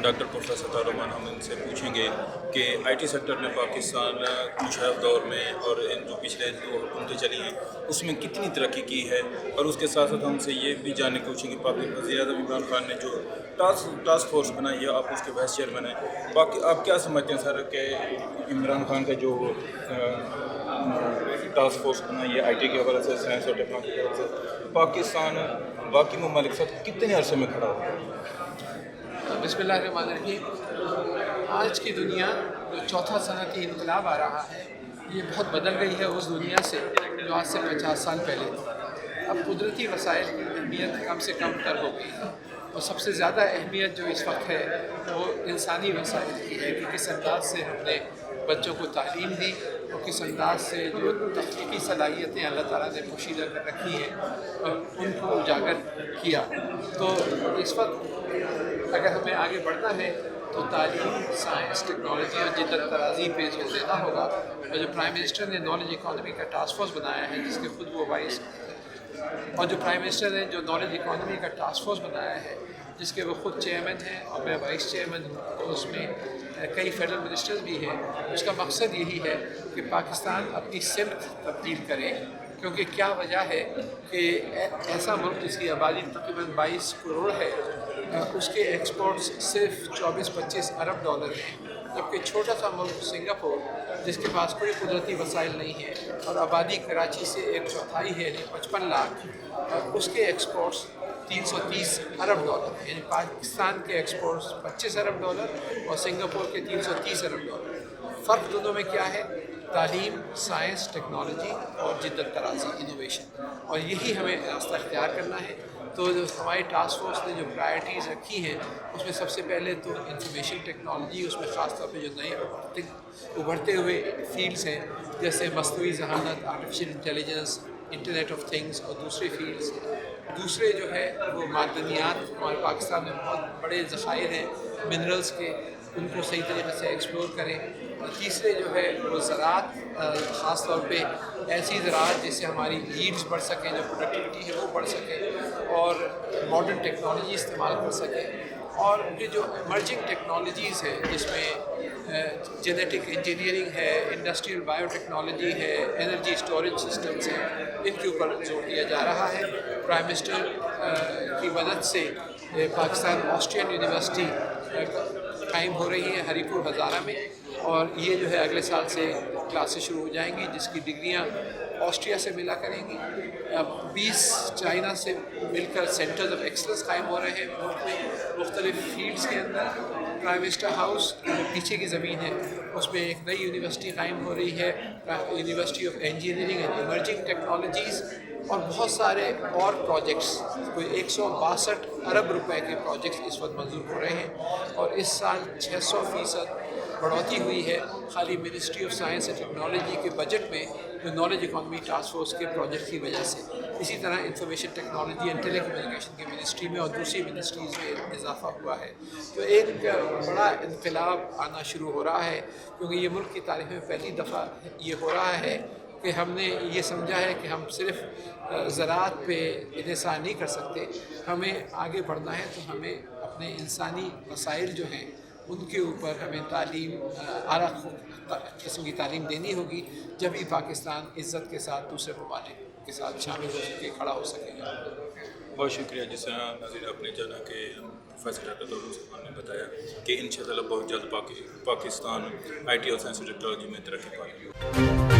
Doctor professor طارمان، ہم ان سے پوچھیں گے کہ آئی ٹی سیکٹر میں پاکستان مشرف دور میں اور ان جو پچھلے 2 حکومتیں چلی ہیں اس میں کتنی ترقی کی ہے، اور اس کے ساتھ ساتھ ہم سے یہ بھی جاننے کی پوچھیں گے وزیر اعظم عمران خان نے جو ٹاسک فورس بنائی ہے، آپ اس کے وائس چیئرمین ہیں، باقی آپ کیا سمجھتے ہیں سر کہ عمران خان کا جو ٹاسک فورس بنائی ہے آئی ٹی کے حوالے سے، سائنس اور ٹیکنالوجی کے حوالے سے، پاکستان باقی ممالک کے ساتھ کتنے عرصے میں کھڑا ہوا؟ بسم اللہ الرحمن الرحیم۔ آج کی دنیا جو چوتھا صنعتی انقلاب آ رہا ہے، یہ بہت بدل گئی ہے اس دنیا سے جو آج سے 50 سال پہلے تھی۔ اب قدرتی وسائل کی اہمیت کم سے کم تر ہو گئی ہے، اور سب سے زیادہ اہمیت جو اس وقت ہے وہ انسانی وسائل کی ہے کہ کس انداز سے ہم نے بچوں کو تعلیم دی اور کس انداز سے جو تخلیقی صلاحیتیں اللہ تعالیٰ نے پوشیدہ کر رکھی ہیں ان کو اجاگر کیا۔ تو اس وقت اگر ہمیں آگے بڑھنا ہے تو تعلیم، سائنس، ٹیکنالوجی اور جدت طرازی پہ زور دینا ہوگا۔ اور جو پرائم منسٹر نے نالج اکانومی کا ٹاسک فورس بنایا ہے، جس کے خود وہ وائس، اور جو پرائم منسٹر نے جو نالج اکانومی کا ٹاسک فورس بنایا ہے جس کے وہ خود چیئرمین ہیں اور میں وائس چیئرمین ہوں، اور اس میں کئی فیڈرل منسٹرز بھی ہیں، اس کا مقصد یہی ہے کہ پاکستان اپنی سمت تبدیل کرے۔ کیونکہ کیا وجہ ہے کہ ایسا ملک جس کی آبادی تقریباً 22 کروڑ ہے، اس کے ایکسپورٹس صرف 24-25 ارب ڈالر ہیں، جبکہ چھوٹا سا ملک سنگاپور جس کے پاس کوئی قدرتی وسائل نہیں ہے اور آبادی کراچی سے 1/4 ہے یعنی 55 لاکھ، اس کے ایکسپورٹس 330 ارب ڈالر، یعنی پاکستان کے ایکسپورٹس 25 ارب ڈالر اور سنگاپور کے 330 ارب ڈالر۔ فرق دونوں میں کیا ہے؟ تعلیم، سائنس، ٹیکنالوجی اور جدت طرازی، انوویشن، اور یہی ہمیں راستہ اختیار کرنا ہے۔ تو جو ہماری ٹاسک فورس نے جو پرائرٹیز رکھی ہیں اس میں سب سے پہلے تو انفارمیشن ٹیکنالوجی، اس میں خاص طور پہ جو نئے ابھرتے ہوئے فیلڈز ہیں جیسے مصنوعی ذہانت، artificial intelligence, internet of things اور دوسرے فیلڈز۔ دوسرے جو ہے وہ معدنیات، ہمارے پاکستان میں بہت بڑے ذخائر ہیں منرلز کے، ان کو صحیح طریقے سے ایکسپلور کریں۔ اور تیسرے جو ہے وہ زراعت، خاص طور پہ ایسی زراعت جس سے ہماری ییلڈز بڑھ سکیں، جو پروڈکٹیوٹی ہے وہ بڑھ سکے، اور ماڈرن ٹیکنالوجی استعمال کر سکیں۔ اور یہ جو ایمرجنگ ٹیکنالوجیز ہیں جس میں جینیٹک انجینئرنگ ہے، انڈسٹریل بائیو ٹیکنالوجی ہے، انرجی اسٹوریج سسٹمز ہیں، ان کے اوپر زور دیا جا رہا ہے۔ پرائم منسٹر کی مدد سے پاکستان آسٹرین یونیورسٹی قائم ہو رہی ہے ہری پور ہزارہ میں، اور یہ جو ہے اگلے سال سے کلاسز شروع ہو جائیں گی، جس کی ڈگریاں آسٹریا سے ملا کریں گی۔ 20 چائنا سے مل کر سینٹرز آف ایکسلنس قائم ہو رہے ہیں ملک میں مختلف فیلڈز کے اندر۔ پرائم منسٹر ہاؤس جو پیچھے کی زمین ہے اس میں ایک نئی یونیورسٹی قائم ہو رہی ہے، university of engineering and emerging technologies, اور بہت سارے اور پروجیکٹس، کوئی 162 ارب روپے کے پروجیکٹس اس وقت منظور ہو رہے ہیں، اور اس سال 600% بڑھوتری ہوئی ہے خالی ministry of science and technology کے بجٹ میں جو نالج اکانومی ٹاسک فورس کے پروجیکٹ کی وجہ سے۔ اسی طرح information technology and telecommunication کی منسٹری میں اور دوسری منسٹریز میں اضافہ ہوا ہے۔ تو ایک بڑا انقلاب آنا شروع ہو رہا ہے، کیونکہ یہ ملک کی تاریخ میں پہلی دفعہ یہ ہو رہا ہے کہ ہم نے یہ سمجھا ہے کہ ہم صرف زراعت پہ انحصار نہیں کر سکتے، ہمیں آگے بڑھنا ہے تو ہمیں اپنے انسانی وسائل جو ہیں ان کے اوپر ہمیں تعلیم، اعلیٰ قسم کی تعلیم دینی ہوگی، جب ہی پاکستان عزت کے ساتھ دوسرے ممالک کے ساتھ شامل ہو سکے، کھڑا ہو سکے گا۔ بہت شکریہ جس طرح ناظرین آپ نے جانا کہ پروفیسر ڈاکٹر طارمان صاحب نے بتایا کہ انشاءاللہ بہت جلد پاکستان آئی ٹی اور سائنس اور ٹیکنالوجی میں ترقی پائے گا۔